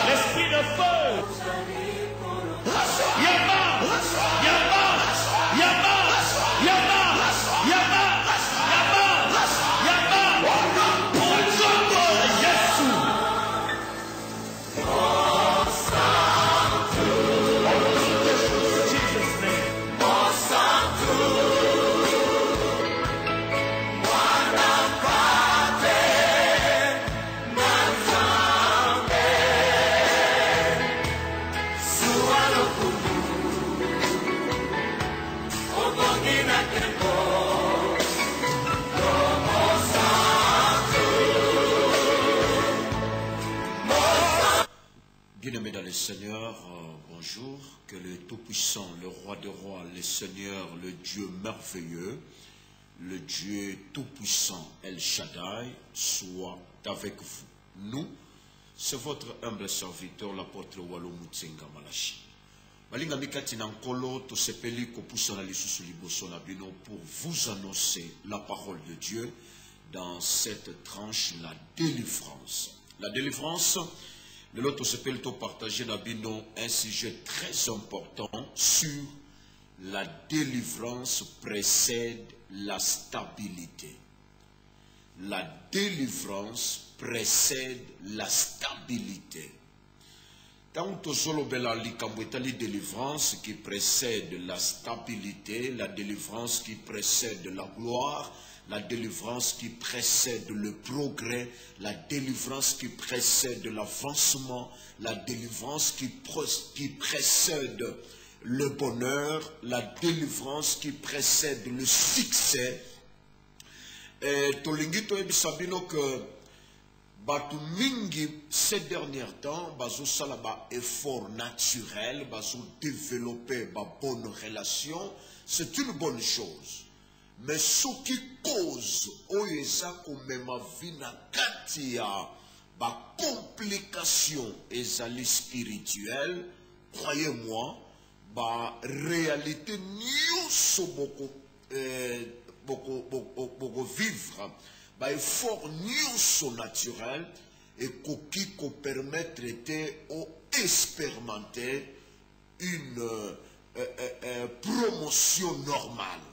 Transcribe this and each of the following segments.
L'esprit de feu. Yaba, Yaba, Yaba, Yaba, Yaba, Yaba, Yaba. Pour Jésus. Jesus' name. Bien-aimés dans le Seigneur, bonjour, que le Tout-Puissant, le Roi des Rois, le Seigneur, le Dieu merveilleux, le Dieu Tout-Puissant, El Shaddai, soit avec vous. Nous, c'est votre humble serviteur, l'apôtre Walo Mutsenga Malachi. Balinga mikati na nkolo to sepeli ko poussa na lisusu liboso na bino pour vous annoncer la parole de Dieu dans cette tranche, la délivrance. La délivrance, le lot to sepeli to partager na bino un sujet très important sur la délivrance précède la stabilité. La délivrance précède la stabilité. Tant que la délivrance qui précède la stabilité, la délivrance qui précède la gloire, la délivrance qui précède le progrès, la délivrance qui précède l'avancement, la délivrance qui précède le bonheur, la délivrance qui précède le succès. Et Tolingito et Sabino que Batu mingi ces derniers temps, bazo salaba effort naturel, bazo développer ba bonne relation, c'est une bonne chose. Mais ce qui cause oyeza komema vina katia ba complication ezali spirituelle, croyez-moi, ba réalité nyuso boko vivre. Bah, effort nyonso naturel et qui permet de traiter ou expérimenter une promotion normale.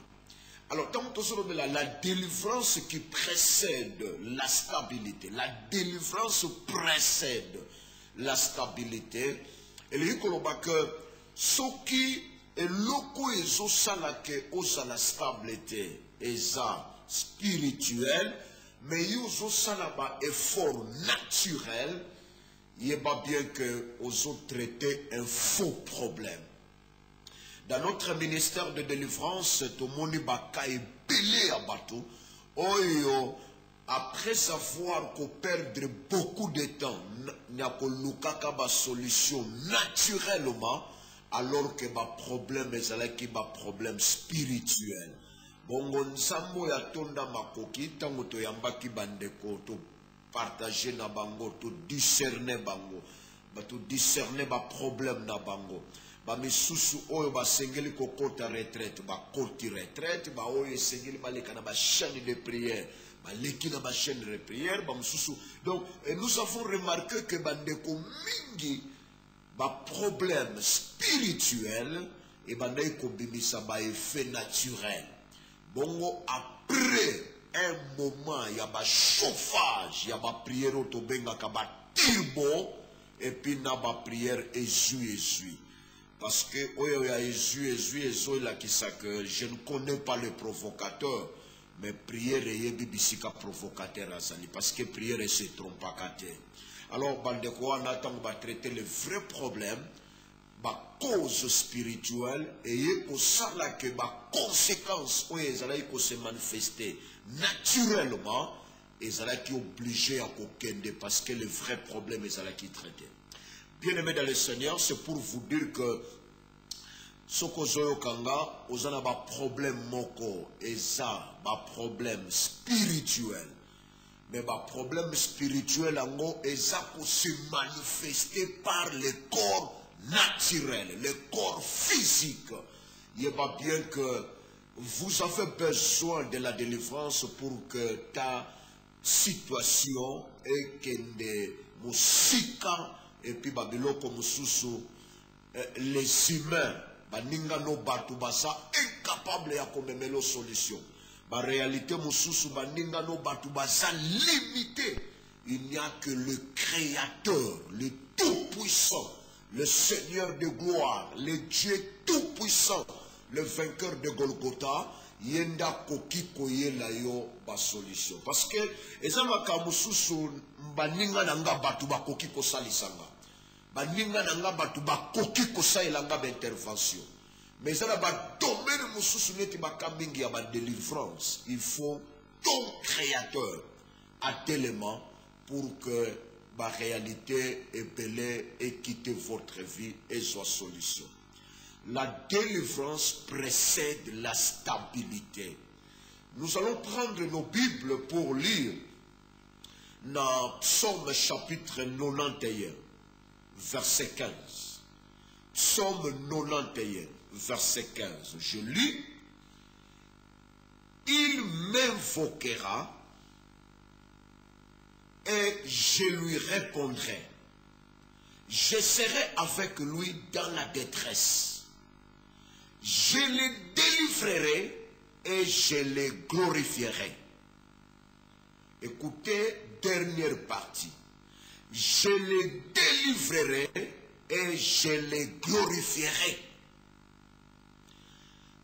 Alors, tant que la délivrance qui précède la stabilité, la délivrance précède la stabilité, et le que ce qui est loko ezo salake osa la stabilité eza spirituelle, mais il y a un effort naturel, il est bien que aux autres traiter un faux problème. Dans notre ministère de délivrance, tout le monde est belé à bateau. Après avoir perdre beaucoup de temps, il y a une solution naturellement, alors que le problème est un problème spirituel. Bongo nsambo ya tonda makoki tango to yambaki bandeko to partager na bango to discerner bango ba to discerner ba problème na bango ba misusu oyo ba sengeli kokota retraite ba koti retraite ba oyo sengeli baleka na ba chaîne de prière ba leki na ba chaîne de prière ba misusu. Donc nous avons remarqué que bandeko mingi ba problème spirituel et bandai ko bimisa ba effet naturel. Bongo après un moment, il y a un chauffage, il y a une prière autobenga kaba turbo, et puis il y a une prière esui. Parce que je ne connais pas le provocateur, mais prière est bibisika provocateur parce que prière se trompe pas. Alors, bandeko on attend va traiter le vrai problème. Ba cause spirituelle et pour ça là que ba conséquence où ils allaient se manifester naturellement ils allaient qui obligé à kokende parce que le vrai problème ils allaient qui traiter. Bien aimé dans le Seigneur, c'est pour vous dire que ce que zoyo kanga aux ana ba problème moko et ça ba problème spirituel. Mais ba problème spirituel ango et ça pour se manifester par le corps naturel, le corps physique. Il est pas bien que vous avez besoin de la délivrance pour que ta situation et kende musika et puis babiloko mususu les humains baninga no batu basa incapable ya komemelo solution ba réalité mususu baninga no batu basa limité. Il n'y a que le Créateur, le Tout-Puissant, le Seigneur de gloire, le Dieu Tout-Puissant, le vainqueur de Golgotha, yenda koki koyela yo ba solution. Parce que ezamaka mususu baninga nanga batu bakoki kosalisanga. Baninga nanga batu bakoki kosailanga ba intervention. Mais ezala ba domaine mususu neti bakambingi ya ba délivrance. Il faut ton Créateur à tellement pour que la réalité épelée et quitter votre vie et soit solution. La délivrance précède la stabilité. Nous allons prendre nos Bibles pour lire dans Psaume chapitre 91, verset 15. Psaume 91, verset 15. Je lis. Il m'invoquera et je lui répondrai. Je serai avec lui dans la détresse. Je le délivrerai et je le glorifierai. Écoutez, dernière partie. Je le délivrerai et je le glorifierai.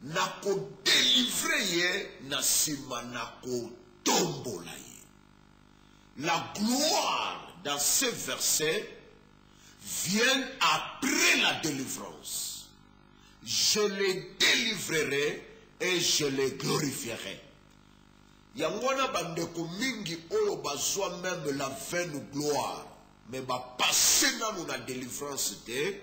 Nako délivrer nasima nako tombola. La gloire dans ce verset vient après la délivrance. Je les délivrerai et je les glorifierai. Yangwana bandeko mingi oyo bazwa même la vaine gloire, mais ba passer dans la délivrance te,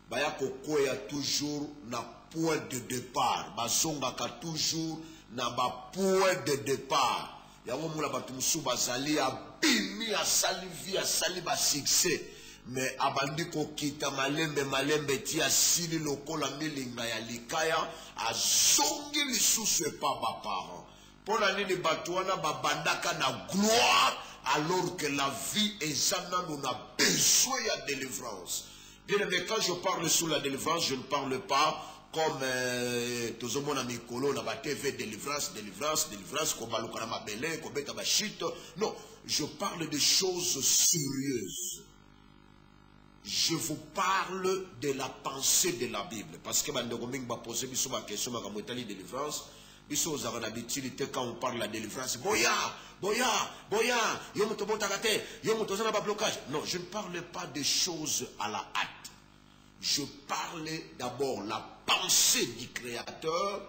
baya kokoya toujours na point de départ, bazongaka toujours na ba point de départ. Yango mula batu musu bazali abimi asali vie asali ba succès, mais abandi ko kita malembe ti asili lokola milinga ya likaya azongi lisusu epa ba parents. Pour l'année de batu wana babandaka na gloire alors que la vie est nous a besoin de délivrance. Bien aimé, quand je parle sur la délivrance, je ne parle pas comme tout le monde a mis colo, on a TV délivrance, comme Baloukarama Belé, comme Betabachit. Non, je parle de choses sérieuses. Je vous parle de la pensée de la Bible. Parce que Bandegoming va poser ma question, ma camoutali délivrance. Biso aux habitudes quand on parle de la délivrance. Boya, yomotobotakate, yomotozana pas blocage. Non, je ne parle pas de choses à la hâte. Je parlais d'abord la pensée du Créateur,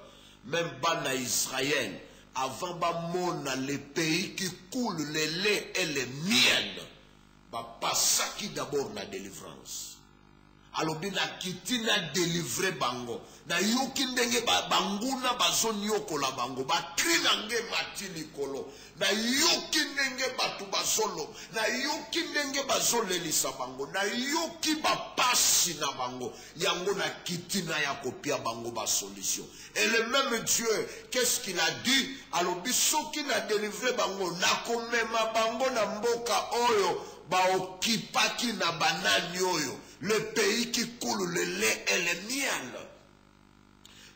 même Bana Israël, avant Bamona, les pays qui coulent le lait et les miel, pas ça qui d'abord la délivrance. Alors bien na kitina délivré bango, na yoki ndenge banguna bazoni yoko la bango, ba krinange matini kolo, na yoki ndenge batu bazolo, na yoki ndenge bazole lisa bango, na yoki ba pasi na bango, yango na kitina ya kopia bango ba solution. Et le même Dieu, qu'est-ce qu'il a dit? Alors biso qui n'a délivré bango, na komema bango na mboka oyo, ba okipaki na banani oyo. Le pays qui coule le lait et le miel.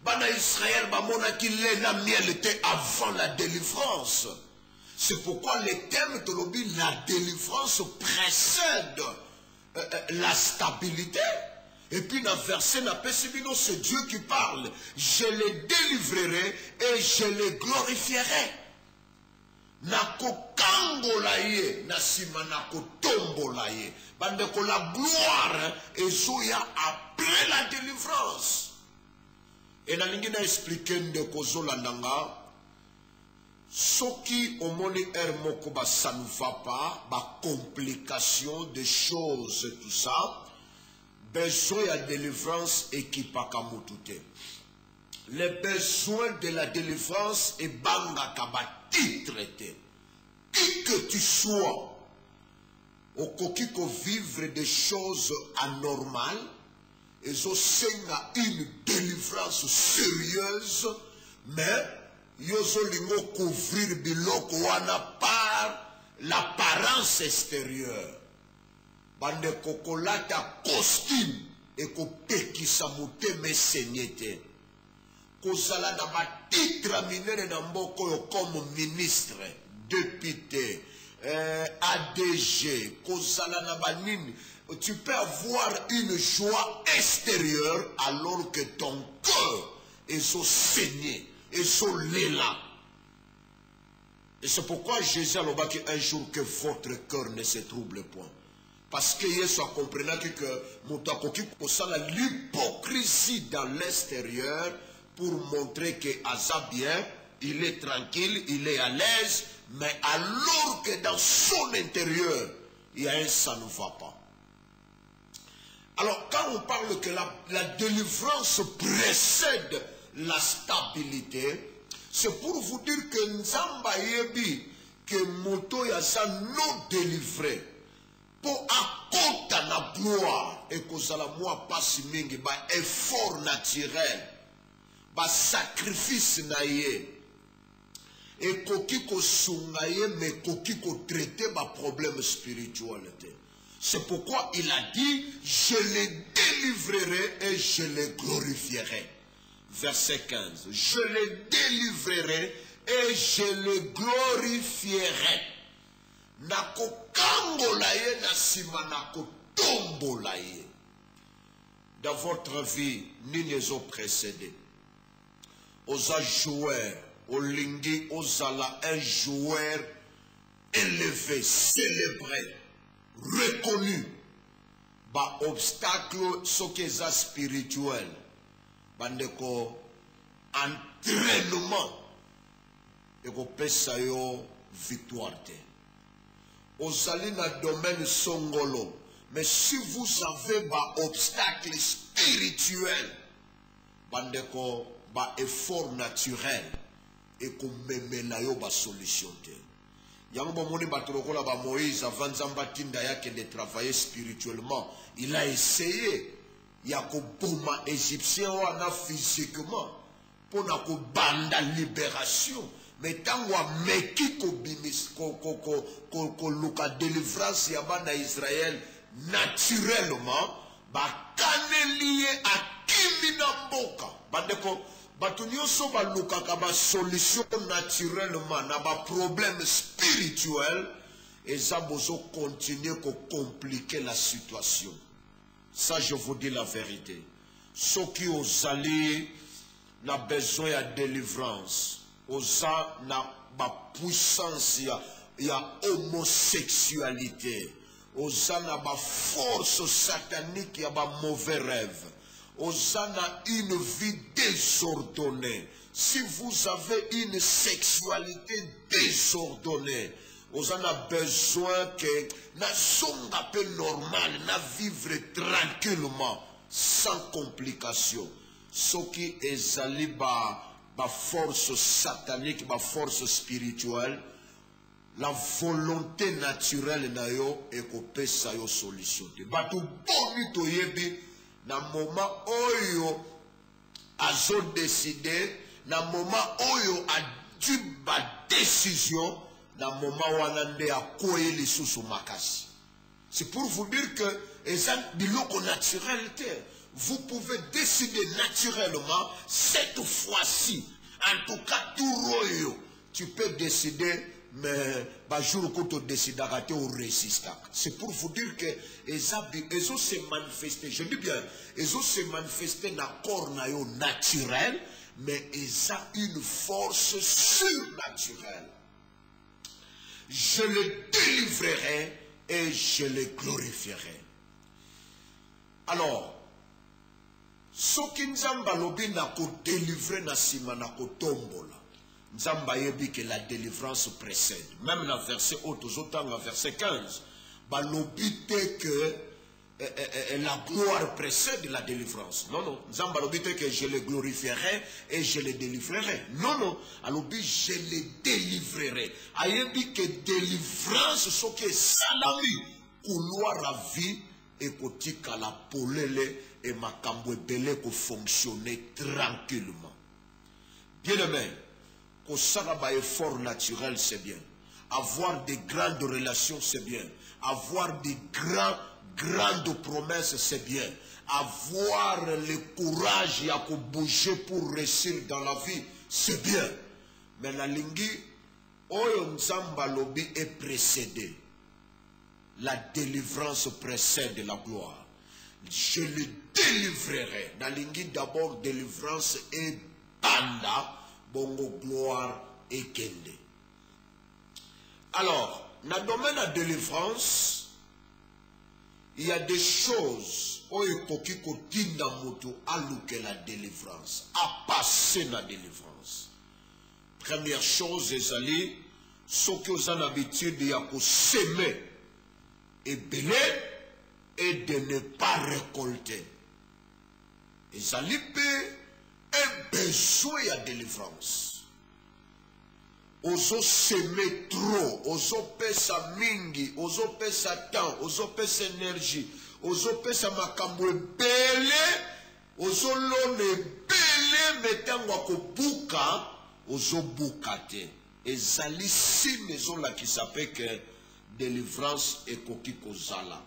Bana Israël, bamona qui lait la miel était avant la délivrance. C'est pourquoi les thèmes de l'objet, la délivrance précède la stabilité. Et puis dans le verset, c'est Dieu qui parle. Je les délivrerai et je les glorifierai. Nako kangolaye, nasima nako tombolaye. Bandeko la gloire et soya après la délivrance. Et na lingi na expliquer ndeko zola nanga. Soki omoni moko ba ça ne va pas, ba complication de choses tout ça. Besoin de délivrance et qui pas kamutute. Les besoins de la délivrance et banga kabati traité. Qui que tu sois, au kokiko vivre des choses anormales, et aussi une délivrance sérieuse, mais yozo lingo couvrir biloko wana par l'apparence extérieure. Bande kokolata costume et kopekisa motema esenyete. Kozala na ba titre minene na mboko yo comme ministre, député, ADG, kozala na ba nini. Tu peux avoir une joie extérieure alors que ton cœur est saigné, est là. Et c'est pourquoi Jésus a dit un jour que votre cœur ne se trouble point. Parce que Jésus a compris que l'hypocrisie dans l'extérieur pour montrer que bien, il est tranquille, il est à l'aise, mais alors que dans son intérieur, il y a un ça ne va pas. Alors quand on parle que la délivrance précède la stabilité, c'est pour vous dire que Nzamba yebi que moto ya sa non délivré pour accorder la gloire et que ça la moi pas si mingi ba effort naturel ba sacrifice naie et koki ko sungaye mais koki ko traiter ba problème spiritualité. C'est pourquoi il a dit je les délivrerai et je les glorifierai. Verset 15. Je les délivrerai et je les glorifierai. Nako kangolaye na sima nako tombolaye. Dans votre vie, nini zo précédé. Osa joueur, olingi osala un joueur élevé, célébré, reconnu. Ba obstacle sokeza spirituel. Bandeko entraînement et ko pesa yo victoire te. Ozali na domaine songolo, mais si vous avez ba obstacle spirituel, bandeko ba effort naturel et ko memela yo ba solution te. Yango moni batolokola ba Moïse avant Nzamba tinda yake de travailler spirituellement, il a essayé. Il y a un égyptien wana physiquement pour na ko banda libération, mais tant wa meki ko bimis ko luka délivrance ya bana Israël naturellement ba kanelié a kimina mboka bandeko batunyo so ba luka ka ba solution naturellement na ba problème spirituel et ça bozo continuer ko compliquer la situation. Ça, je vous dis la vérité. Ceux qui ont allé, n'a besoin de délivrance. Osa n'a pas puissance, il y a homosexualité. Osa n'a pas force satanique, il y a pas mauvais rêve. Osa n'a une vie désordonnée. Si vous avez une sexualité désordonnée, on a besoin que na songa peu normal, na vivre tranquillement, sans complications. Ce qui est allé ba force satanique, ba force spirituelle, la volonté naturelle na yo et ko pesa yo solution. Batu boni to yebi na moment oyo azo décider, na moment oyo a dû ba décision. Dans le moment où on a les sous makasi. C'est pour vous dire que vous pouvez décider naturellement cette fois-ci. En tout cas, tout royo, tu peux décider, mais jour où tu décides d'arrêter ou résister. C'est pour vous dire que ils ont se manifesté. Je dis bien, ils ont se manifesté dans le corps naturel, mais ils ont une force surnaturelle. Je le délivrerai et je le glorifierai. Alors, ce qui Nzamba lobi na ko délivrer na sima na ko tombola. Nzamba yebi que la délivrance précède. Même dans verset autant dans verset 15, ba lobi te que la gloire précède la délivrance. Non, non. Nzamba lobi te que je le glorifierai et je le délivrerai. Non, non. Alobi je le délivrerai. Ayebi que délivrance ce qui est salami couloir la vie et kotika la polele et makambo ebele ko fonctionner tranquillement. Bien aimé, ko sala ba effort naturel c'est bien. Avoir des grandes relations, c'est bien. Avoir des grandes promesses, c'est bien. Avoir le courage et à bouger pour réussir dans la vie, c'est bien. Mais la lingi, oyo nzamba lobi est précédé. La délivrance précède la gloire. Je le délivrerai. La lingi d'abord délivrance et banda, bongo gloire et kende. Alors, dans le domaine de la délivrance, il y a des choses qui continuent à louer la délivrance, à passer la délivrance. Première chose, c'est ceux qui ont l'habitude de s'aimer et belé et de ne pas récolter. Ils ont un besoin de délivrance. Ozo s'aimer trop, ozo pesa mingi, ozo pesa temps, ozo pesa énergie, ozo pesa makambo belé, ozo lone belé, metango ko buka, ozo bukate. Ezali si maison là qui s'appelle que délivrance et koki kozala.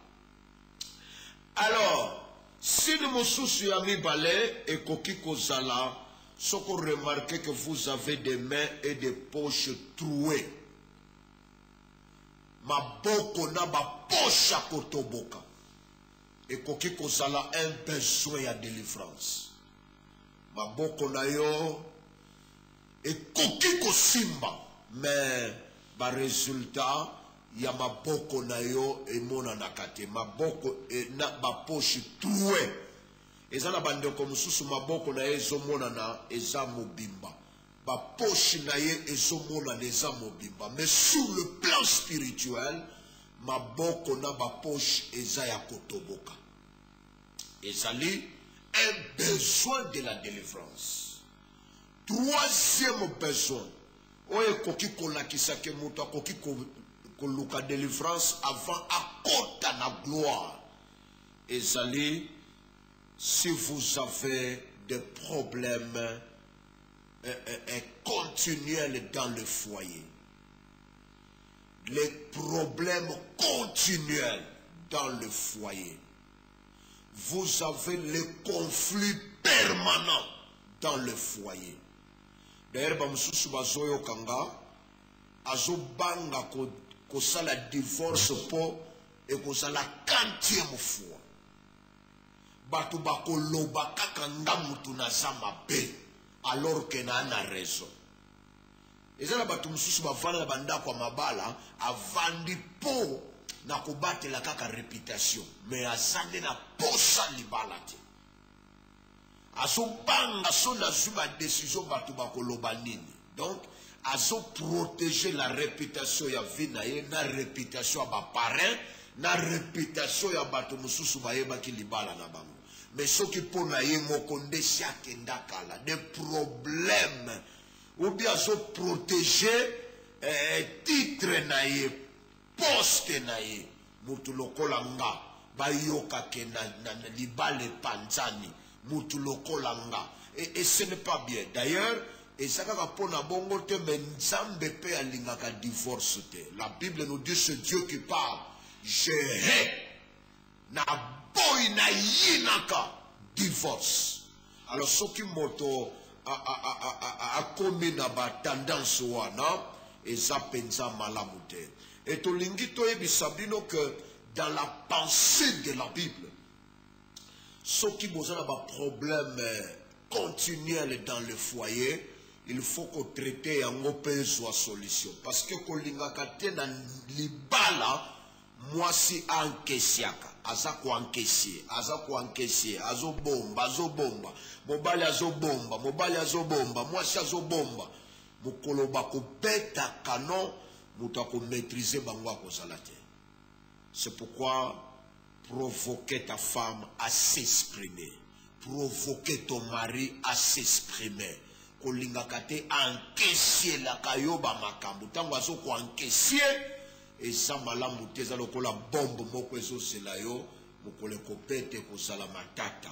Alors, si nous mosusu yami balé et koki kozala, ce qu'on remarque que vous avez des mains et des poches trouées. Ma boko na ba poche à kotoboka. Et koki kozala un besoin à délivrance. Ma boko na yo et koki kosimba. Mais ba résultat ya ma boko na yo et mona nakate. Ma boko et na ba poche trouée. Eza na bandeko mususu maboko na ezo mona na eza mobimba. Ba poche na ye ezo mona na eza mobimba. Mais sur le plan spirituel, maboko na ba poche eza ya kotoboka. Ezali un besoin de la délivrance. Troisième besoin. Oye koki kolakisa ke muto koki koluka délivrance avant akota na gloire. Ezali si vous avez des problèmes continuels dans le foyer, les problèmes continuels dans le foyer, vous avez les conflits permanents dans le foyer. D'ailleurs, bamususu bazoyo kanga azobanga ko sala divorce po et ko sala 40e fois. Batu bakoloba kaka ngamutu na zama be alors que na ana raison. Ezala batu mususu bavana banda kwa mabala avandi po na kobatela kaka réputation mais azande na posa libala te. Azobanga so na zuba décision batu bakoloba nini. Donc azo protéger la réputation ya vie na ye na réputation ya ba parrain na réputation ya batu mususu bayeba ki libala na bango. Mais ce qui pour naïe mokonde siakenda kala des problèmes ou bien se protéger titre naïe poste naïe mutu lokola nga bayoka ke na libale panzani mutu lokola nga et ce n'est pas bien. D'ailleurs et ça va pour na bongo te mais nzambe pe alingaka divorce te. La Bible nous dit ce Dieu qui parle je hais na boy na yinaka divorce. Alors ce qui moto a commis na ba tendance wana eza penza malamu te. Et to lingi to ebisabino que dans la pensée de la Bible ce qui boza ba problème continuel dans le foyer, il faut qu'on traite yango pe soit solution parce que ko lingaka te na libala moi si ankesiaka aza ko encaisser azo bomba mobali azo bomba moi si azo bomba mokolo bako beta canon muto ko maîtriser bango ko salate. C'est pourquoi provoquer ta femme à s'exprimer, provoquer ton mari à s'exprimer. Ko lingaka te encaisser la kayoba makambu tango azo ko encaisser et ça malamu teza lokola bombe moko ezo selayo mokole kopete ko sala matata.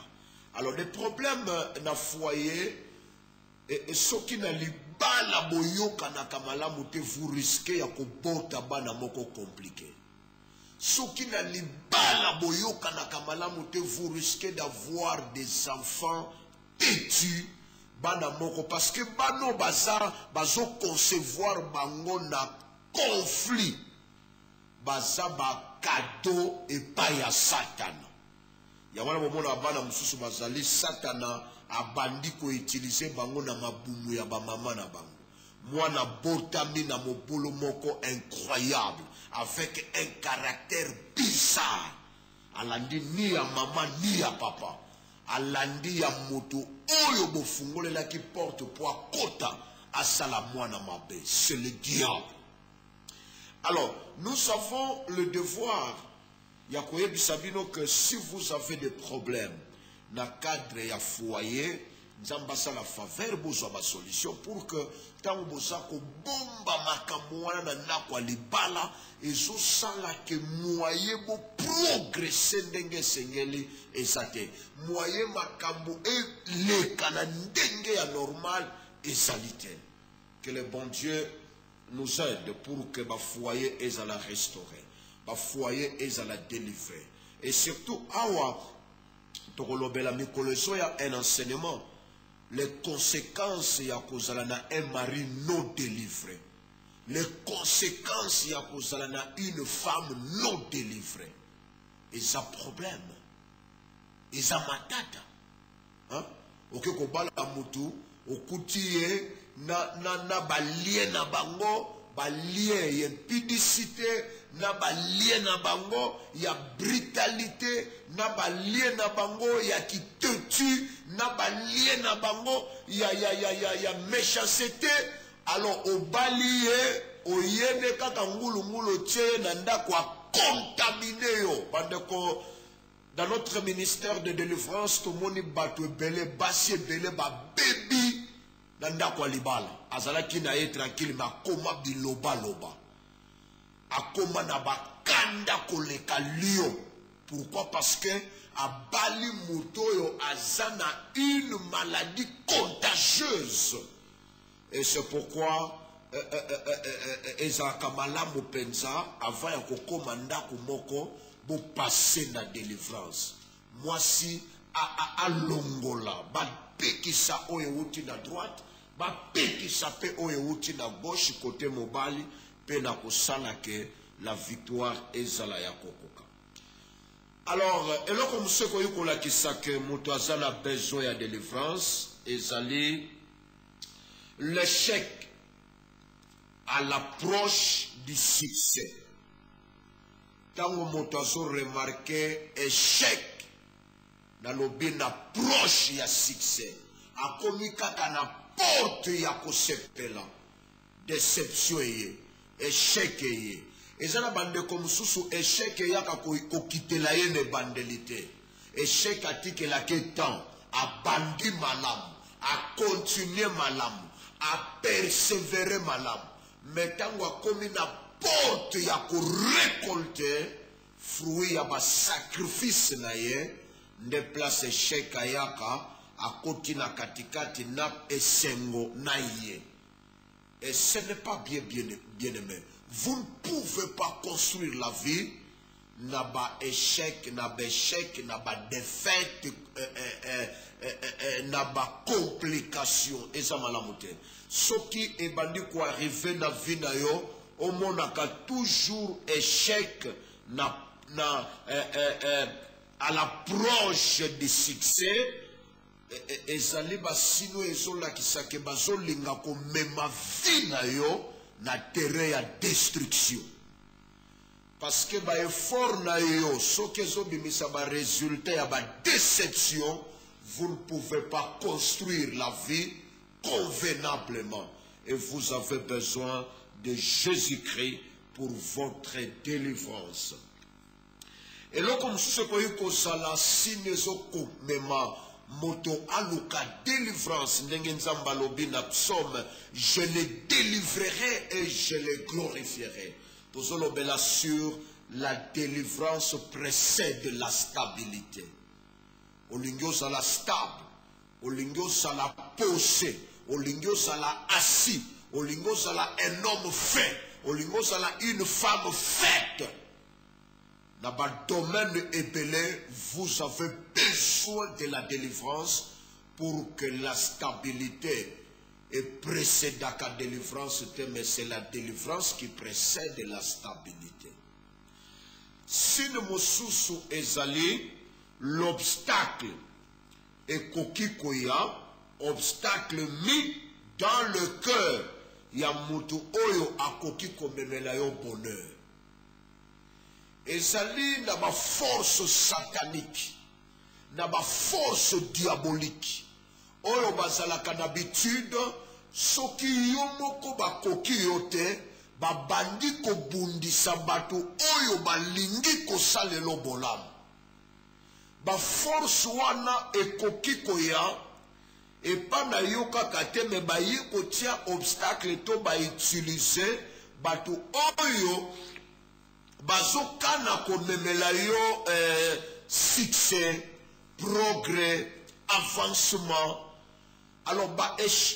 Alors les problèmes na foyer et ce qui na libala libala boyoka na kamalamu te, vous risquez ya kobota bana moko compliqué. Soki na libala boyoka na kamalamu te, vous risquez d'avoir des enfants têtus bana moko, parce que bano bazo concevoir bango na conflit, baza ba cadeau et pas ya Satana. Ya wana bomona bana mususu bazali Satana abandi ko utiliser bango na mabumu ya ba mama na bango. Mwana botami na mobolo moko incroyable avec un caractère bizarre. Alandi ni ya mama ni ya papa. Alandi ya moto oyo bofungole la qui porte po akota asala mwana mabe. C'est le diable. Alors, nous avons le devoir, Yakoye Bisabino, que si vous avez des problèmes dans le cadre ya foyer, nous avons la faveur, vous avez une solution pour que tant que vous avez bomba makamouana na kwa libala, et zo sala que moyen pour progresser ndenge sengeli ezate. Moyen makambo et le kanandenge ya normal ezalite. Que le bon Dieu nous aide pour que ma foyer est à la restaurer, ma foyer est à la délivrer. Et surtout, awa, tokolobela mikoloso ya un enseignement, les conséquences ya kozalana un mari non délivré, les conséquences ya kozalana une femme non délivrée. Et ça problème, et ça matata, hein? Ok, kobala mutu, okutie na balie na bango, balie ya impudicité, na balie na bango ya brutalité, na balie na bango ya qui te tue, na balie na bango ya méchanceté. Alors au balie au yene kaka ngulu ngulu tche na ndako contaminé yo bandeko. Dans notre ministère de délivrance, tout le monde bat belé, bassi belé, ba baby. Nanda kwa libala azalaki na ye tranquille ma koma biloba loba akoma na bakanda koleka lion. Pourquoi? Parce que abali mutoyo azana une maladie contagieuse, et c'est pourquoi ezaka malamu penza avant ya kokoma ndako moko bo passer na délivrance. Moi si a longola ba pekisa oyo uti na droite, ba pekisa pe oyo uti na gauche côté mobali pe na kosala que la victoire ezala ya kokoka. Alors eloko museko yukola kisake muto azala besoin ya délivrance ezali l'échec à l'approche du succès. Tango muto azo remarquer échec dans l'obé approche ya succès, a commis kaka na porte ya kosepela, déception ye, échec ye. Et ça na bande comme sous échec ya ka kokitela ye ne bandelité. Échec a tike la ke temps, a bandi malam, a continuer malam, a persévérer malam. Mais tango a commis na porte ya ko récolter fruit ya ba sacrifice na ye. Ne place échec ayaka à côté na katikati na esengo na ye. Et ce n'est pas bien aimé. Vous ne pouvez pas construire la vie na ba échec, na ba défaite, na ba complication. Et ça malamoute. Ce qui est bandi ko arriver na vie na yo, au monaka toujours échec à l'approche du succès, et zali basino ezola kisake bazolinga ko mema vie na yo na terrain ya destruction. Parce que ba effort na yo soki ezobimisa ba résultat ya ba déception, vous ne pouvez pas construire la vie convenablement. Et vous avez besoin de Jésus-Christ pour votre délivrance. Et là, comme ce que vous avez signé mema moto aluka délivrance, je les délivrerai et je les glorifierai. Sur la délivrance précède la stabilité. Olingyo sala stable, olingyo sala posé, olingyo sala assis, olingo zala un homme fait, olingo zala une femme faite. Dans le domaine ébélé, vous avez besoin de la délivrance pour que la stabilité et précède la délivrance, mais c'est la délivrance qui précède la stabilité. Si nous mosusu ezali, l'obstacle est kokikoya, obstacle mis dans le cœur, ya mutu oyo akokiko memela yo bonheur. Ezali na ba force satanique, na ba force diabolique. Oyo bazalaka d'habitude, soki yo moko bakoki yo te, babandi kobundisa bato oyo balingi kosalelo bolamu. Ba force wana ekoki koya, epa na yo kaka te, me bayi kotia obstacle to ba utiliser bato oyo bazokana komemela yo succès, progrès, avancement. Alors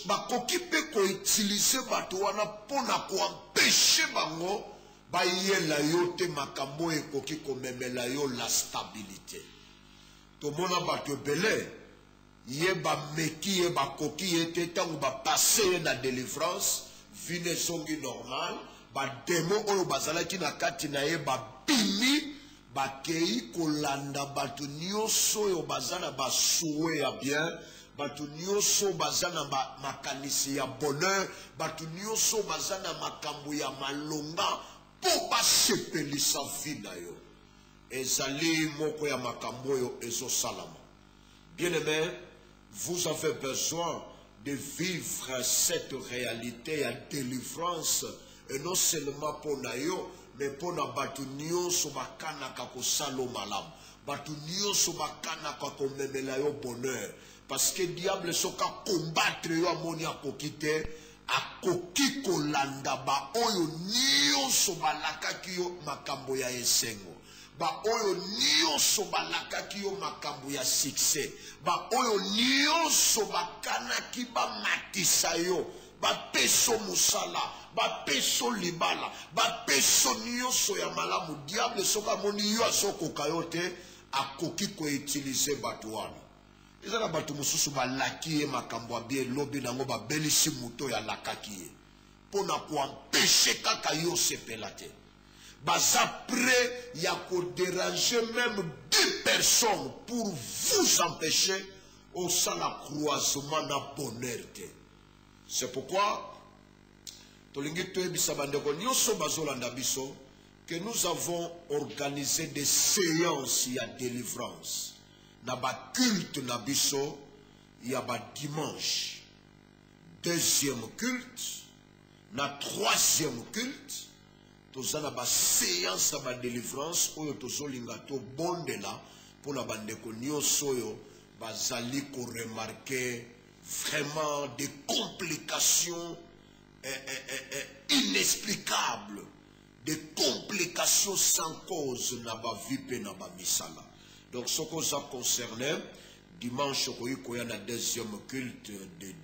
bakoki pe ko utiliser bato wana pona ko empêcher bango ba yela yo te makambo ekoki komemela yo la stabilité. To mona bato belé ye ba meki ye ba koki ye te tango ba passer na délivrance vine songi normal ba demo oyo bazalaki na kati na ye ba bimi ba kei kolanda bato nyonso oyo bazana ba souhait ya bien, bato nyonso bazana ba makanisi ya bonheur, bato nyonso bazana makambo ya malonga po ba sepelisa vie na yo. Ezali moko ya makambo oyo ezo salama. Bien-aimé, vous avez besoin de vivre cette réalité à délivrance, et non seulement pour nayo, mais pour na batu nyonso bakana kako salo malam, batu nyonso bakana kako memela yo bonheur, parce que diable soka combattre yo amoni akokite, akoki kolanda ba oyo nyonso balakaki yo makambo ya esengo. Ba oyo nyonso balakaki yo makambo ya succès, ba oyo nyonso bakanaki ba matisa yo, ba peso musala, ba peso libala, ba peso nyonso ya malamu. Diable soka moni yo asokoka yo te, akoki ko utiliser bato wana. Ezala bato mususu balaki ye makambo ya bien lobi nango ba belisi muto ya lakaki ye, pona ko empêcher kaka yo sepela te. Baza prêt ya ko déranger même 2 personnes pour vous empêcher au sein la croisement na bonheur. C'est pourquoi tolingi toyebisa bandeko nyonso bazolanda biso que nous avons organisé des séances ya délivrance na ba culte na biso ya ba dimanche, 2e culte na 3e culte. Tozana ba séance ba délivrance oyo tozolinga to bondela pour la bandeko nyonso oyo bazali ko remarquer vraiment des complications inexplicables, des complications sans cause na ba vie pe na ba misala. Donc ce qu'on a concerné dimanche koya na 2e culte de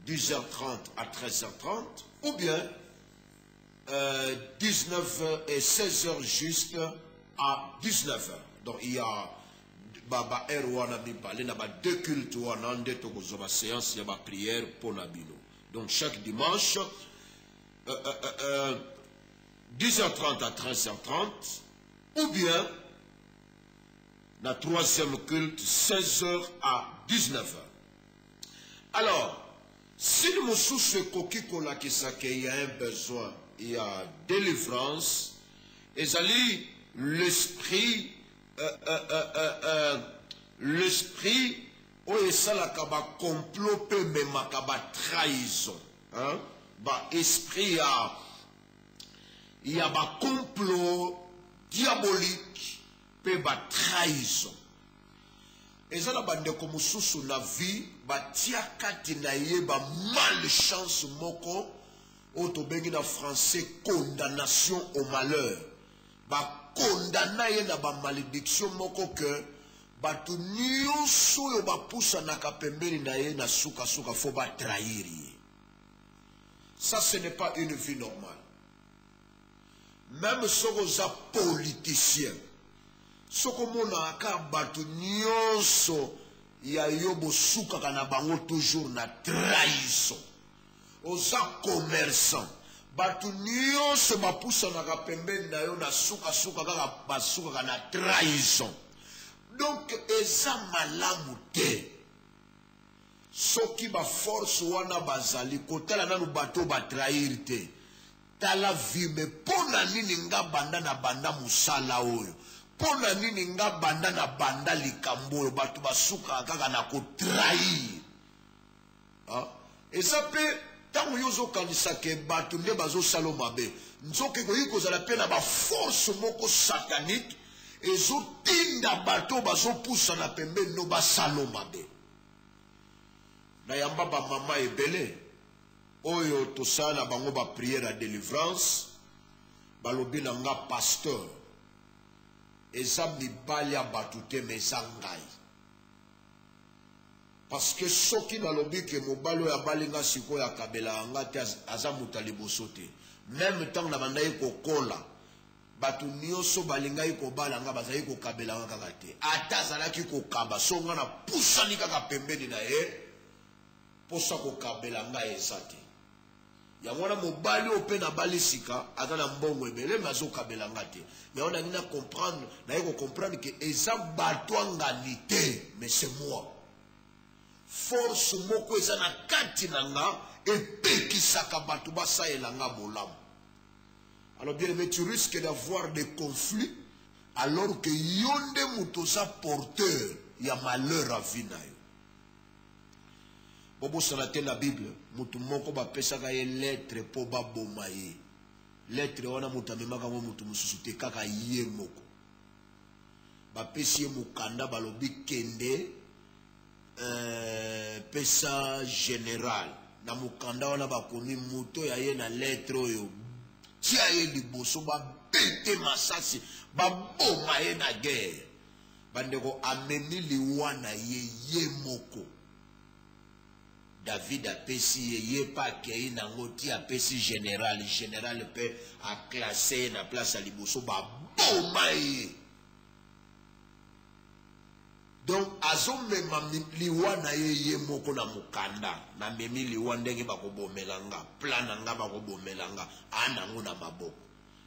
10h30 à 13h30 ou bien 19h et 16h juste à 19h. Donc il y a Baba Erwana Bipale, il y a 2 cultes où on a une séance, il y a une prière pour Nabino. Donc chaque dimanche, 10h30 à 13h30, ou bien la 3e culte, 16h à 19h. Alors, si nous sommes ce coquille il y a un besoin, il y a délivrance, et l'esprit, l'esprit, où est ça la kaba complot pe même kaba trahison, hein? Ba esprit il y a ba complot diabolique pe ba trahison. Et ça la bande comme sous la vie, ba tia kati na ye ba malchance moko. Autobengi na français condamnation au malheur. Ba condamna na ba malédiction moko que batu nyonso yo ba poussa na kapembeli na ye na suka suka fo ba trahir. Ça, ce n'est pas une vie normale. Même si vous êtes politicien, si vous êtes nyonso ya yobo suka kana bango toujours na trahison. Oza commerçant. Batu nyonso bapusa na kapembeni na yo na suka kaka basuka kana trahison. Donc eza malamu te. Soki ba force wana bazali kotala nanu bato ba trahir te. Tala vie me pona nini nga banda na banda musala oyo. Pona nini nga banda na banda likambo oyo bato basuka kaka na ko trahir. Eza pe tango yozo kanisa ke bato nde bazo salo mabe. Nzoke ko yiko zala pe na ba force moko satanique ezo tinda bato bazo pusa na pembe no ba salo mabe. Na yamba ba mama ebele oyo tosala bango ba prière à délivrance balobi na nga pasteur eza mibali ya bato te me eza ngai. Parce que soki nalobi ke mobali oyo abali nga sikoyo akabela nga te aza moto liboso te. Même temps na bandai kokola bato nyonso balingai kobala nga bazali kokabela nga kaka te. Ata azalaki kokaba so nga na pusani kaka pembeni na ye posa kokabela nga eza te. Yango wana mobali oyo mpe na bali sika aza na mbongo ebele me azokabela nga te. Yango nangi na comprendre naye kocomprendre ke eza bato angani te mais c'est moi. Force moko eza na kati na nga epekisaka bato basalela nga bolamu. Alors bien aimé, tu risques d'avoir des conflits alors que yonde muto sa porteur ya malheur à vie na yo. Bobo salate na Bible mutu moko bapesaka ye lettre po baboma ye. Lettre wana mutu amemaka ngo mutu mususu te kaka ye moko. Bapesi ye mukanda balobi kende pesa général. Na mukanda wana bakomi muto ya ye na lettre oyo. Tia ye liboso babete masasi baboma ye na guerre. Bandeko ameni liwana ye moko. David a pesi ye pa kei nango ti a pesi général pe a classé na place à liboso ba boma ye. Donc azo mema liwana ye moko na mukanda na memi liwana ndenge bako bomelanga plan nga bako bomelanga anango na maboko.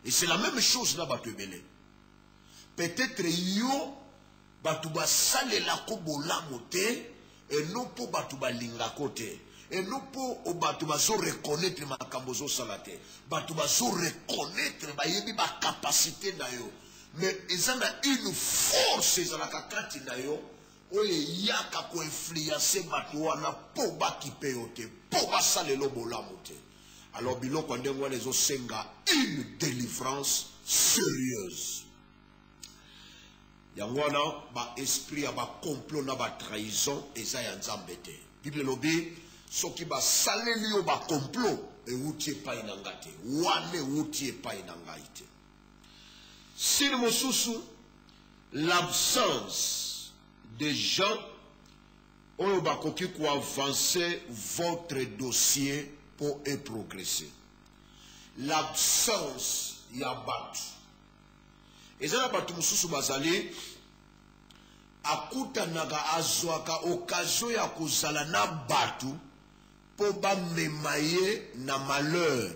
Et c'est la même chose na bato ebele. Peut-être yo bato basalela ko bolamu te et non pour batu balinga côté et non pour batu baso reconnaître ma kambozo salate batu baso reconnaître ba yebi ba capacité na yo mais ils ont une force ils ont la kakati na yo oye yaka ko influencer batu wana po ba kipe yote po ba salelo bolamu te. Alors biloko ndengo les osenga une délivrance sérieuse. Yangwana ba esprit ya ba complot na ba trahison eza ya nzambe te. Bible lobi soki ba saleli yo ba complot e wutie pa inanga te. Wane wutie pa inanga ite. Sine mosusu l'absence de gens oyo bakoki ko avancer votre dossier pour y progresser. L'absence ya batu. Ezana batu mususu bazali akuta naga azwaka occasion ya kozala na batu po ba memaye na malheur.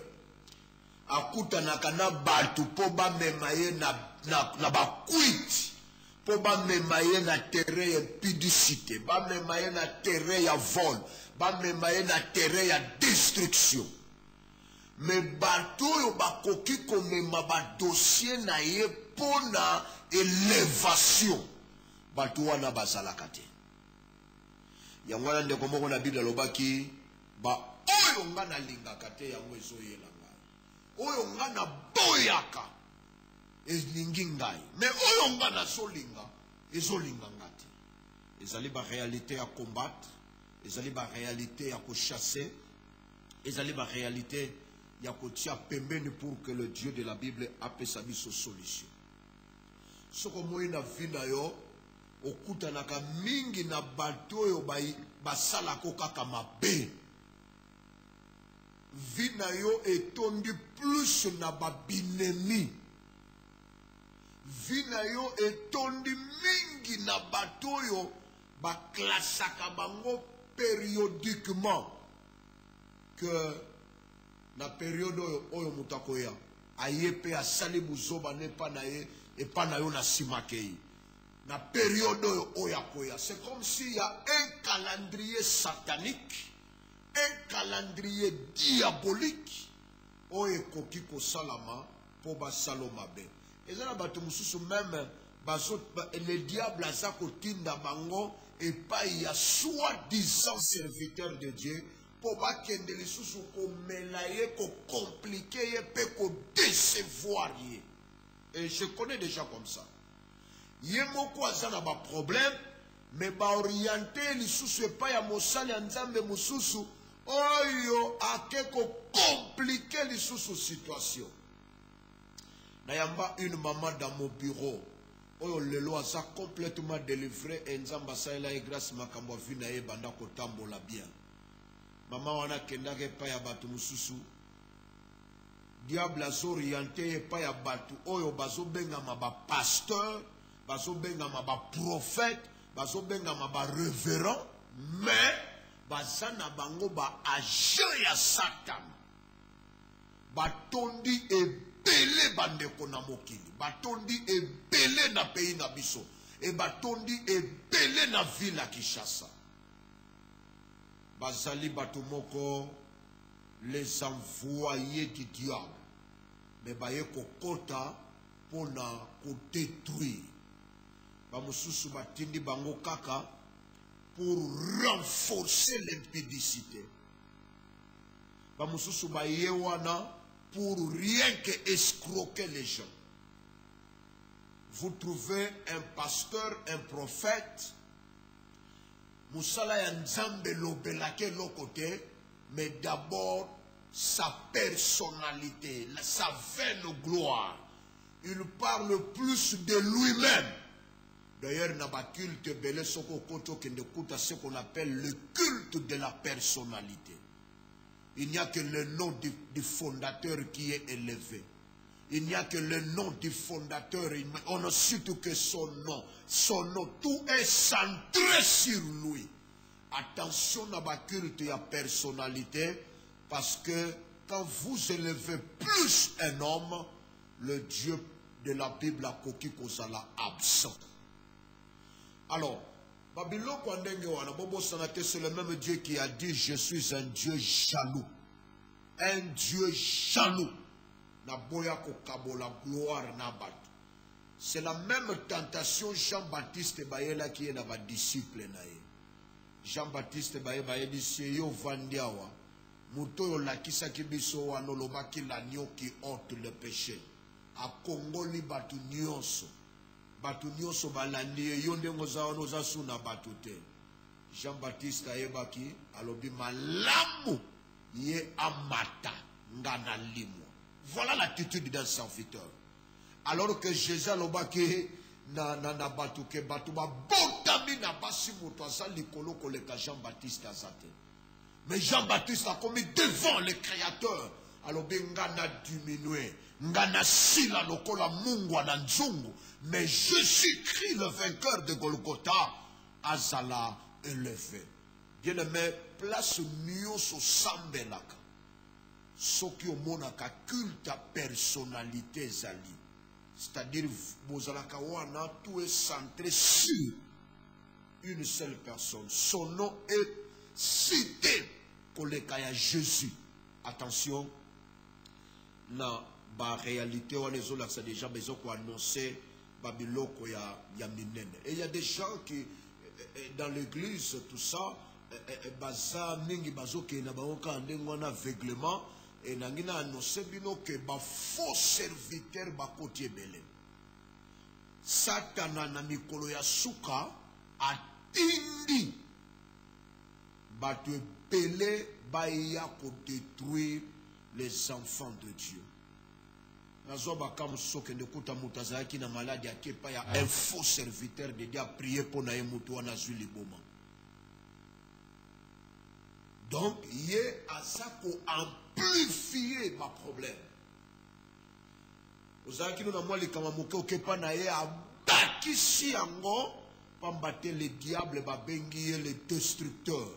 Akuta naka na batu po ba memaye na bakuiti. Po ba memaye na terrain ya pudicité. Ba memaye na terrain ya vol. Ba memaye na terrain ya destruction. Mais bato yo bakoki komema ba dossier na ye pona élévation bato wana bazalaka te. Yango wana ndeko moko na Bible alobaki ba oyo nga na lingaka te yango ezoyela ngai. Oyo nga na boyaka elingi ngai. Mais oyo nga na solinga ezolinga nga te. Ezali ba réalité ya combattre, ezali ba réalité ya ko chasser, ezali ba réalité ya kotia pembeni pour que le Dieu de la Bible apesa biso solution. Soko moi na vina yo okuta naka mingi na bato yo basala ko kaka mabe. vie na yo etondi plus na babinemi. Vie na yo etondi mingi na bato yo baklasaka bango périodiquement que na période oyo mutakoya aye pe asali buzoba ne pa na ye et pa na yo na simakei na période oyo koya. C'est comme s'il y a un calendrier satanique, un calendrier diabolique oyo koki ko salama po ba saloma be. Et là, même le diable a sa kotinda bango et pas il y a soi-disant serviteur de Dieu pour pas qu'il les sous qu'on mélaye, qu'on complique, qu'on décevoir. Et je connais déjà comme ça. Il y a un problème, mais ba orienter les sous pas ya mosali nzambe mususu oyo akeko compliquer les sous situation. Nayamba une maman dans mon bureau. Oyo lelo asa complètement délivré et nzamba saela et grâce makambo vina e banda kotambola bien. Maman wana kendake pa ya batu mususu. Diable azo orienté pa ya batu oyo bazo benga ma ba pasteur, bazo benga ma ba prophète, bazo benga ma ba révérend, mais bazana bango ba agent ya Satan. Batondi e belé bandeko na mokili, batondi e belé na pays na biso, et batondi e belé na ville à Kinshasa. Bazali batumoko les envoyés du diable, mais baye kokota pour na ko détruire. Bamususu batindi bango kaka pour renforcer l'impudicité. Bamususu baye wana pour rien que escroquer les gens. Vous trouvez un pasteur, un prophète, Moussala Nzambe lobelake l'autre, mais d'abord sa personnalité, sa vaine gloire. Il parle plus de lui-même. D'ailleurs, dans le culte belé soko koto qui écoute ce qu'on appelle le culte de la personnalité. Il n'y a que le nom du fondateur qui est élevé. Il n'y a que le nom du fondateur. On ne cite que son nom. Son nom, tout est centré sur lui. Attention à la culte et à la personnalité, parce que quand vous élevez plus un homme, le Dieu de la Bible a coquille kozala absent. Alors, Babylone, c'est le même Dieu qui a dit: je suis un Dieu jaloux. Un Dieu jaloux. C'est la même tentation Jean-Baptiste Bayela qui est dans ma disciple. Jean-Baptiste Bayela dit: c'est yo vandiawa. Muto la kisa kibiso wa noloba ki l'agneau qui ôte le péché. A Congoli batu nyonso. Batu nyonso balandi yonde ngoza onoza suna batute. Jean-Baptiste ayebaki alobi malamu ye amata ngana limo. Voilà l'attitude d'un serviteur. Alors que Jésus alobaki na batuke batuba botami na basi moto asa likolo koleka Jean-Baptiste azate. Mais Jean-Baptiste a commis devant le Créateur. Alobi ngana diminué. Ngana sila lokola mungu ananzungu. Mais Jésus-Christ, le vainqueur de Golgotha, azala élevé. Bien-aimé, place mieux sur sambelaka. Ce qui au monaka culte à personnalité zali. C'est-à-dire, bozalaka wana, tout est centré sur une seule personne. Son nom est cité pour le cas de Jésus. Attention, la réalité, on les a déjà besoin d'annoncer Babylone ya minene. Et il y a des gens qui, dans l'église, tout ça, baza mingi bazo ke na baoka andengwana aveuglement et nangina annoncer bino que ba faux serviteur ba kotie belé. Satana na mikolo ya suka atindi batu belé baya ko détruire les enfants de Dieu. Nazoba kam soke ndekuta mutazaki na maladi akepa ya un faux serviteur de Dieu a prier pour na mutu wana zuli boma. Donc, il y a ça pour amplifier ma problème. Vous savez que nous avons les kamamoke au Kepanaye à Bakisi Ango, Pambate les diables, Babengi les destructeurs,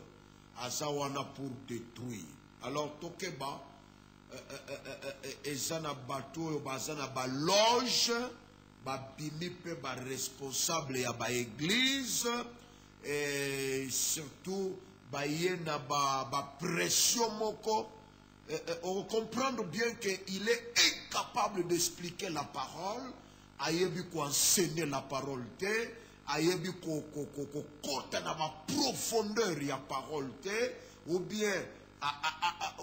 Azawana pour détruire. Alors, Tokeba, Ezana bateau, Bazana baloge, Babimi pe ba responsable ya ba église, et surtout, Bayena ba pression moko. On comprend bien qu'il est incapable d'expliquer la parole, ayebi ko enseigner la parole te, ayebi ko kota na ma profondeur ya parole te, ou bien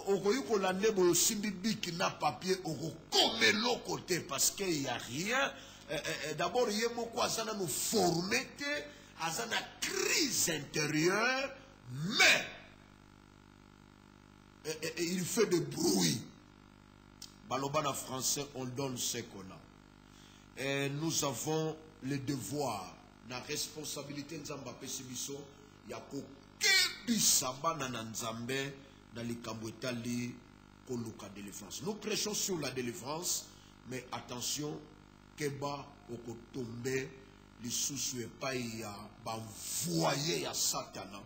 okoyi ko lande bo simbi biki na papier oko komelo côté parce qu'il y a rien. D'abord il y a moko azana nous former te, azana crise intérieure, mais il fait de bruit. Balobana français, on donne ce qu'on a. Et nous avons le devoir, la responsabilité nzamba pesibiso, ya ko kebisaba na nzambe na likambo etali koluka délivrance. Nous prêchons sur la délivrance, mais attention, keba oko tombe lisusu epai ya banvoyer ya Satana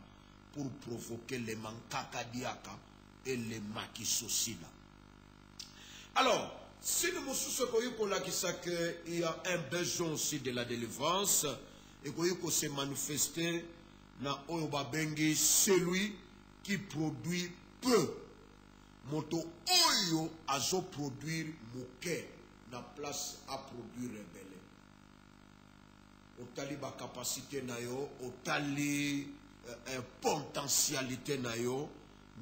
pour provoquer les mankaka diaka et les makisosila. Alors, si nous il y a un besoin aussi de la délivrance, et qu'il se manifester dans Oyobabengi, celui qui produit peu. Moto Oyo azo produire moke na place à produire rebelle. Otali ba capacité na yo, otali potentialité na yo,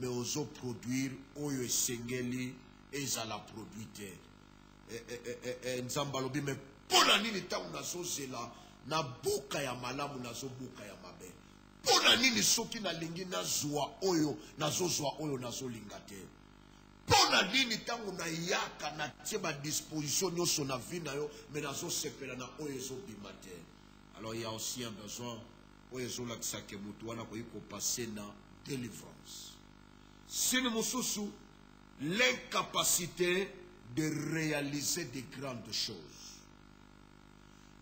mais ozo produire oyo esengeli ezala produire. Nzamba lobi me pona nini tangu nazo zela na boka ya malamu nazo boka ya mabe. Pona nini soki na lingi na zwa oyo nazo linga te. Pona nini tangu na yaka na tieba disposition nyoso na vie na yo mais nazo sepela na oyo ezo bima te. Alors il y a aussi un besoin oyo ezo lakisa ke mutu wana ko iko passer na délivrance. C'est l'incapacité de réaliser des grandes choses.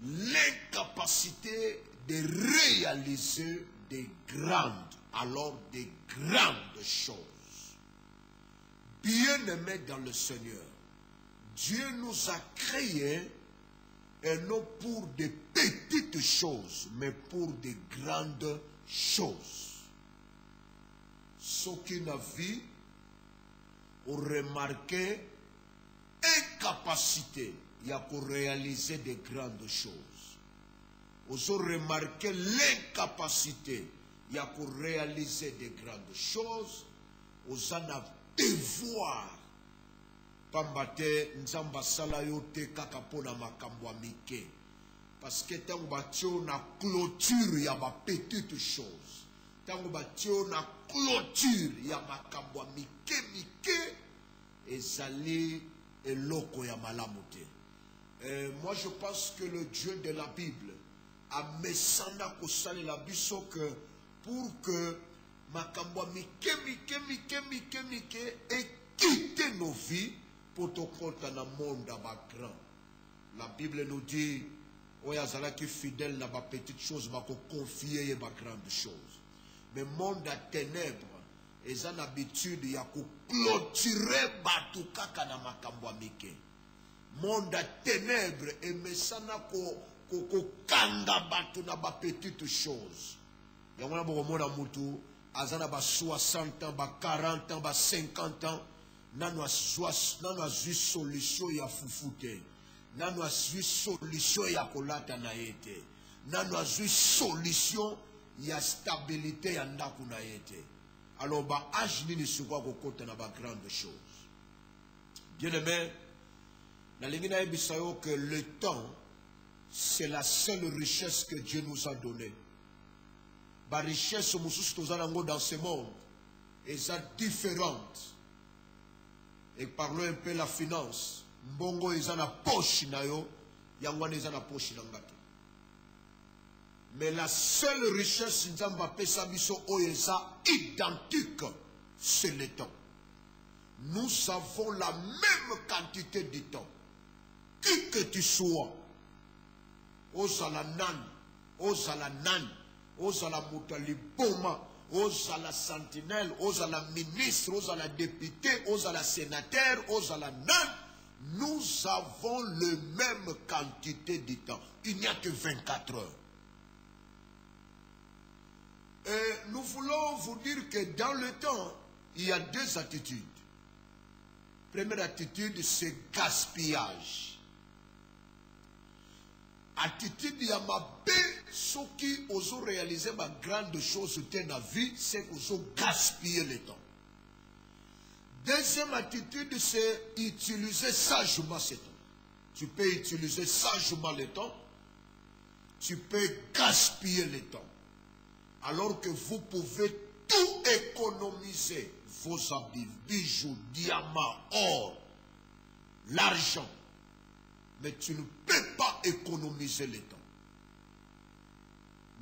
L'incapacité de réaliser des grandes choses. Bien-aimés dans le Seigneur, Dieu nous a créés et non pour des petites choses, mais pour des grandes choses. Ce qui n'a vu, ont remarqué incapacité, il y a pour réaliser des grandes choses. Ils ont remarqué l'incapacité, il y a pour réaliser des grandes choses. Ils ont un devoir. Pambate nzamba sala yote kaka pona makambo mike. Parce que tant que na clôture, il y a ma petite chose. Tango batio na clôture ya makambo mike ezali eloko ya malamu te. Moi je pense que le Dieu de la Bible a mesanda kosala la biso que pour que makambo mike et quitter nos vies pour te compter dans le monde grand. La Bible nous dit oyazala qui fidèle na ba petite chose ba ko confier ba grande chose. Mais monde à ténèbres, ils ont l'habitude de clôturer batu kaka na makambo mike. Monde à ténèbres, et mais ça n'a ko kanga batu na ba petite chose. Yangona bo mona mutu, azana ba 60 ans, ba 40 ans, ba 50 ans, nanu azui solution ya fufute. Nanu azui solution ya kolata na yete. Nanu azui solution il y a stabilité ya ndaku na yete. Alors ba âge nini sukwa ko kota na ba grande chose. Bien aimé, na lingi na ebisayo que le temps c'est la seule richesse que Dieu nous a donnée. Ba richesse mususu tozala ngo dans ce monde est différente. Et parlons un peu la finance. Mbongo ezana poche na yo, yangwana ezana poche na ngate. Mais la seule richesse nzamba pesa biso oyeza identique c'est le temps. Nous avons la même quantité de temps. Qui que tu sois, ozala nan, ozala nan, ozala moutali boma, ozala sentinelle, ozala ministre, ozala député, ozala sénateur, ozala nan, nous avons le même quantité de temps. Il n'y a que 24 heures. Et nous voulons vous dire que dans le temps, il y a deux attitudes. Première attitude, c'est gaspillage. Attitude, il y a ma paix, ce qui ont réalisé ma grande chose dans la vie, c'est qu'ils ont gaspillé le temps. Deuxième attitude, c'est utiliser sagement ce temps. Tu peux utiliser sagement le temps, tu peux gaspiller le temps. Alors que vous pouvez tout économiser, vos habits, bijoux, diamants, or, l'argent. Mais tu ne peux pas économiser le temps.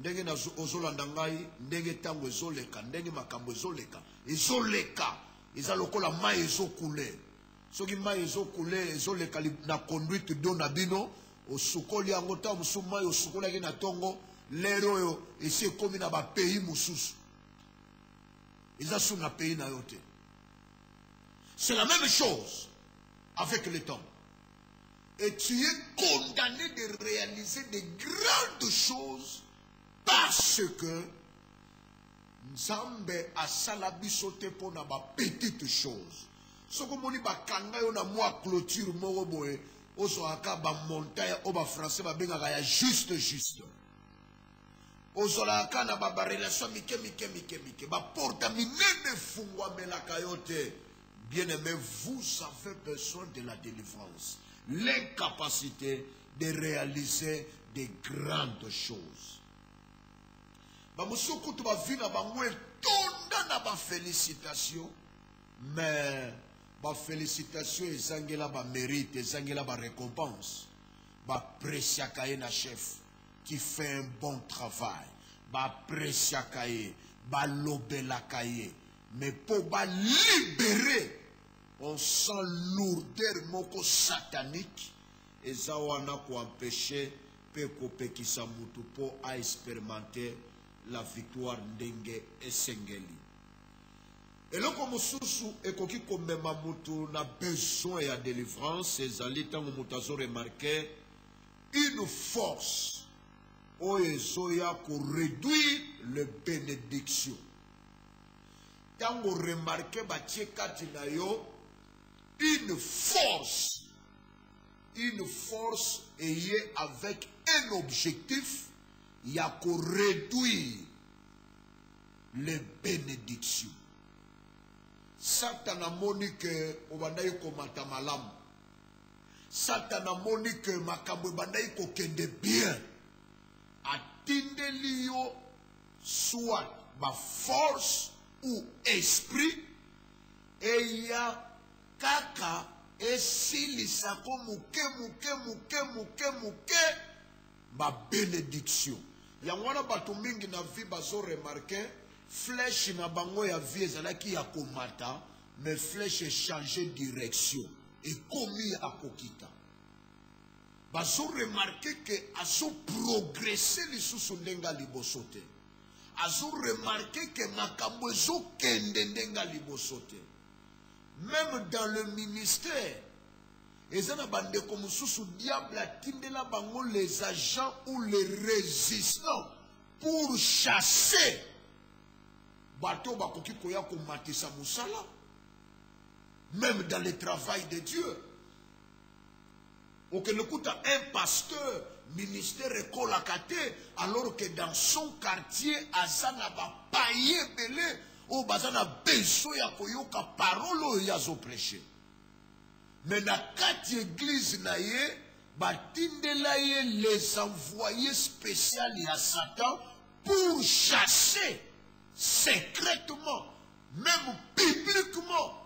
Ndenge na ozolanda ngai, ndenge tango ezoleka, ndenge makambo ezoleka, ezoleka, eza lokola mai ezokule. Soki mai ezokule, ezoleka na conduite do na bino, osukoli yango ta musu mai osukolaki na tongo, lero yo esi ekomi na ba pays mususu. Eza sous na pays na yote. C'est la même chose avec le temps. Et tu es condamné de réaliser de grandes choses parce que Nzambe a salabisote pour na ba petite chose. Ce que moni ba kanga yo na moi clôture moko boye, oso aka ba montagne o ba français ba benga ya juste. Oso la aka na ba relation mike ba porta minene fungwa melaka yote. Bien-aimé, vous avez besoin de la délivrance. L'incapacité de réaliser de grandes choses. Bamusoko tu ba vina ba ngwe tonda na ba félicitations, mais ba félicitations ezangela ba mérite, ezangela ba récompense. Ba precia kaye na chef qui fait un bon travail. Ba precia kaye, ba lobela kaye, mais pour ba libérer on sent lourdeur moko satanique et ça wana ko empêcher pe ko pekisa mutu po a expérimenter la victoire ndenge esengeli. Et là comme susu ekoki komema mutu na besoin ya délivrance ezali tango mutu azo remarquer une force oyezoya ko réduire le bénédiction. Tango remarquer batie kati na yo une force ayée avec un objectif, il y a qu'à réduire les bénédictions. Satan a moni que obandaye ko matamalam. Satan a moni que makambo bandaye ko kende bien. Atindeli yo soit ma force ou esprit et il y a kaka esilisa ko muke ba bénédiction. Yangwana bato mingi na vie bazo remarquer flèche na bango ya vie ezalaki ya komata mais flèche changer direction et komi a kokita. Bazo remarquer que azo progresser lisusu ndenga libosote. Azo remarquer que makambo ezo kende ndenga libosote. Même dans le ministère, les agents ou les résistants pour chasser même dans le travail de Dieu. Un pasteur, ministère école alors que dans son quartier, Azana va payer belé. O bazana besoin ya koyoka parole ya zo prêcher. Mais na kati église na ye batindela ye les envoyés spéciaux à Satan pour chasser secrètement, même publiquement,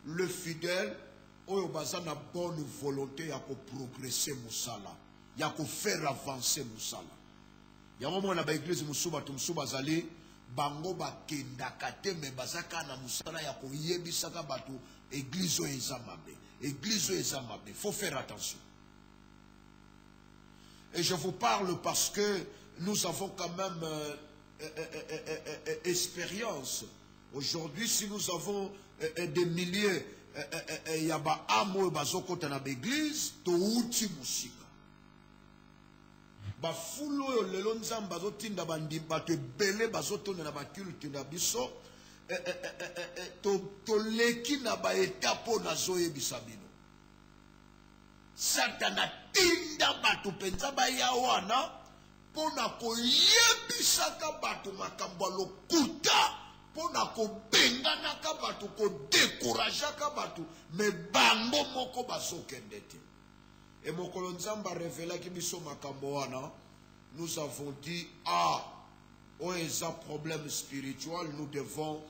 le fidèle oyo bazana bonne volonté ya ko progresser musala, ya ko faire avancer musala. Ya moment na ba église musuba tumsuba zali bango bakendaka te me bazaka na musala ya koyebisaka bato église oyo eza mabe. Église oyo eza mabe. Faut faire attention. Et je vous parle parce que nous avons quand même expérience. Aujourd'hui, si nous avons des milliers il y a ba amo bazokota na l'église to uti musika. Ba fulo lelo nzamba bazotinda bandi bato ebele bazotonda na ba culte na biso to leki na ba etapo na zoyebisa bino. Satana tinda bato penza ba ya wana pona koyebisaka bato makambo lokuta pona kobenganaka bato ko décourageaka bato me bango moko bazokende te. Et mokolo nzamba révélaki biso makambo wana, nous avons dit oh eza problème spirituel, nous devons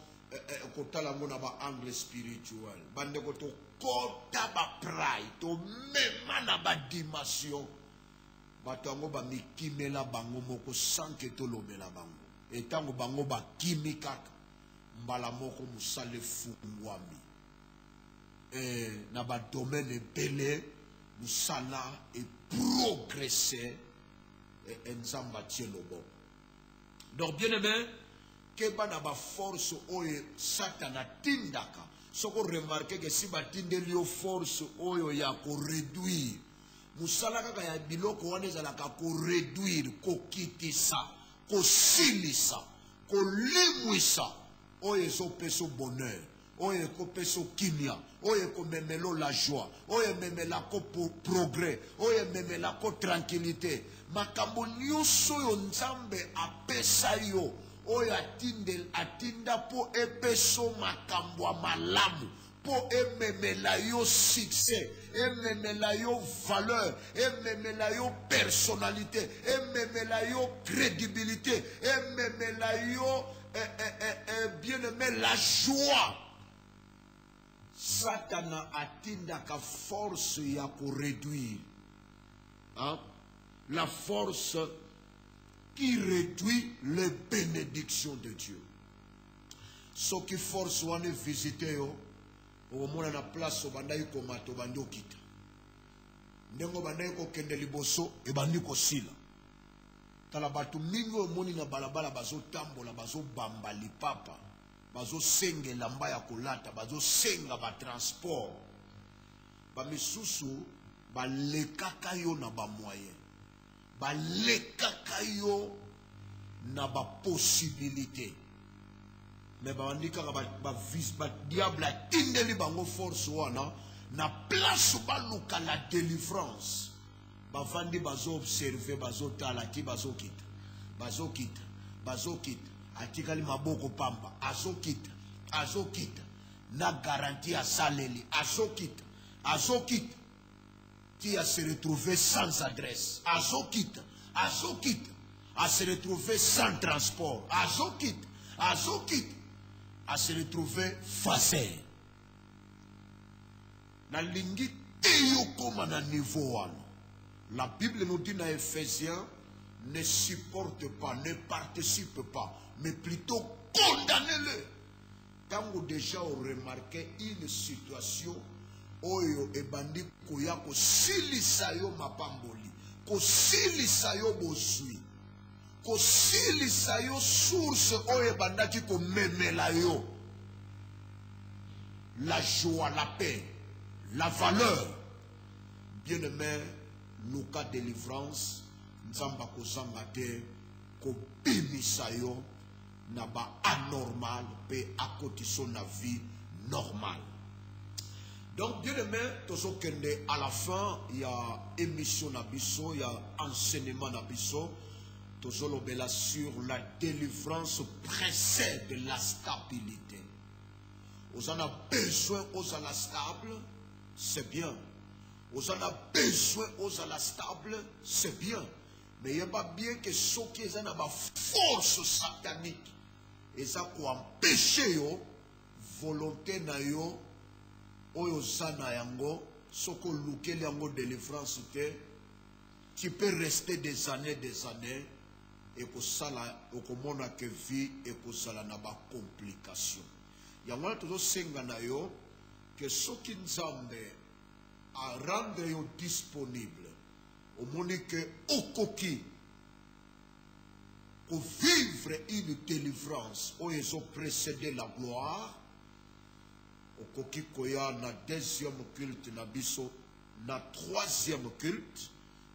kotala ngona ba angle spirituel. Bande ko to kota ba pride to mema na ba dimension. Bato yango ba mikimela bango moko sanke to lobela bango. Etango bango ba kimikaka mbala moko musale fungwami. Na ba domaine ebele musala et progresser et nzamba tielobo. Donc bien aimé, que bana ba force oyo Satana tindaka. Soko remarquer que si ba tindelio force oyo ya ko réduire. Musala kaka ya biloko wana ezalaka ko réduire, ko kitisa, ko silisa, ko limwisa oyo ezopeso bonheur. Oye ko peso kimia, oye ko memelo la joie, oye memela ko progrès, oye memela ko tranquillité. Makambo nyonso yo nzambe apesa yo, oye atinda po epeso makambo malamu, po ememela yo succès, ememela yo valeur, ememela yo personnalité, ememela yo crédibilité, ememela yo bien aimé la joie. Satana atindaka force ya ko réduire. La force qui réduit les bénédictions de Dieu. Ce qui force wane visiter yo, au mona na place o bandai ko mato bando kita. Ndengo bandai ko kende liboso e bandi ko sila. Tala batu mingi o moni na balabala bazo tambola bazo bamba lipapa. Bazo senge lamba ya kolata, bazo senga ba transport. Ba misusu ba lekaka yo na ba moyen. Ba lekaka yo na ba possibilité. Mais ba andika ba vis ba diable tindeli bango force wana na place ba luka la délivrance. Ba vandi bazo observer bazo tala ti bazo kita. Bazo kita, bazo kita. Atikali maboko pamba, azokita, na garantie à saleli, azokita, qui a se retrouvé sans adresse, azokita, à se retrouver sans transport, azokita, à se retrouver facile. Na lingi teyo koma na niveau wano. La Bible nous dit dans Ephésiens, ne supporte pas, ne participe pas, mais plutôt condamnez-le. Quand vous déjà remarqué une situation oyo ebandi koya ko silisa yo mapamboli, ko silisa yo bosui, ko silisa yo source oyo ebandaki ko memela yo, la joie, la paix, la valeur. Bien-aimé, nous cas délivrance, nzamba ko zangate ko bimisa yo na ba anormal pe akotiso na vie normale. Donc bien aimé, tozo kende à la fin il y a émission na biso, il y a enseignement na biso, tozo lobela sur la délivrance précède la stabilité. Vous en avez besoin aux la stable, c'est bien. Vous en avez besoin aux la stable, c'est bien. Mais il n'y a pas bien que ceux qui ont une force satanique, ils ont empêché la volonté na yo, oyo sana yango, soko luke yango délivrance te, tu peux rester des années, et que ça okomona que vie et que ça la na ba complication. Yango tozo senga na yo que soki nzambe a rendre yo disponible au moni que okoki pour vivre une délivrance où ils ont précédé la gloire. Okoki koya na deuxième culte na biso na troisième culte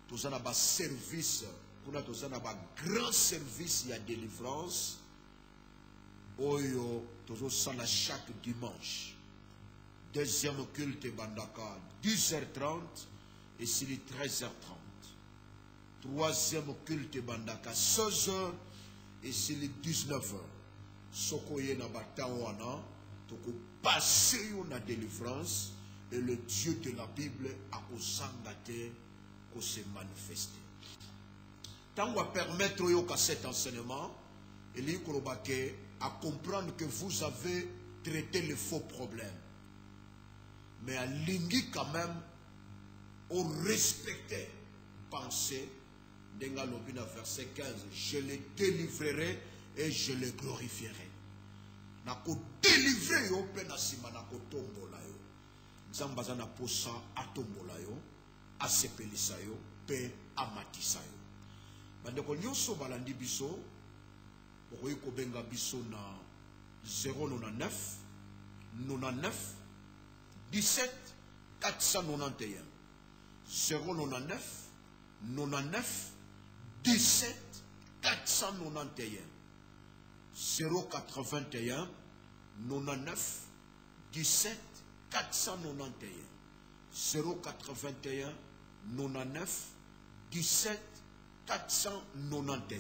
tozana ba service kuna tozana ba grand service ya délivrance oyo tozo sala chaque dimanche. Deuxième culte bandaka 10h30 et c'est 13h30. Troisième culte bandaka 16h et c'est 19h. Sokoye na batawana toko passer na délivrance et le Dieu de la Bible a osangate ko se manifester. Tant va permettre yo ka cet enseignement et li kolobake à comprendre que vous avez traité les faux problèmes. Mais à lingi quand même au respecter penser denga lobina verset 15 je les délivrerai et je les glorifierai. Na ko délivrer yo pe na sima na ko tombola yo. Nzambaza na posa atombola yo, asepelisa yo pe amatisa yo. Bandeko nyonso balandi biso okoyi ko benga biso na 099 99 17 491 099 99 17 491 081 99 17 491 081 99 17 491.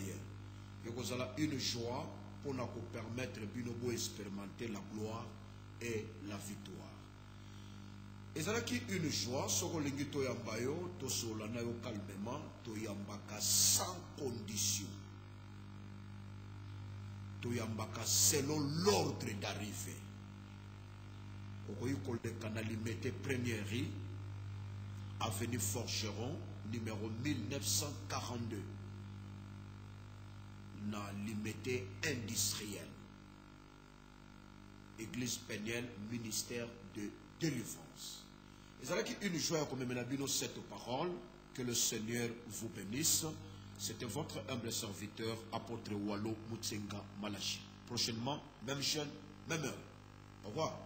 Et vous avez une joie pour nous permettre de expérimenter la gloire et la victoire. Et ça qui une joie, ce que l'on to yambayo, to solana yo calmement, to yambaka sans condition. To yambaka selon l'ordre d'arrivée. Okoyi kolde kanalimete première rue, avenue Forgeron, numéro 1942. Na limité industriel. Église Péniel, ministère de délivrance. Et c'est là qu'une joie comme menabino cette parole, que le Seigneur vous bénisse. C'était votre humble serviteur, apôtre Wallo Mutsenga Malachi. Prochainement, même chaîne, même heure. Au revoir.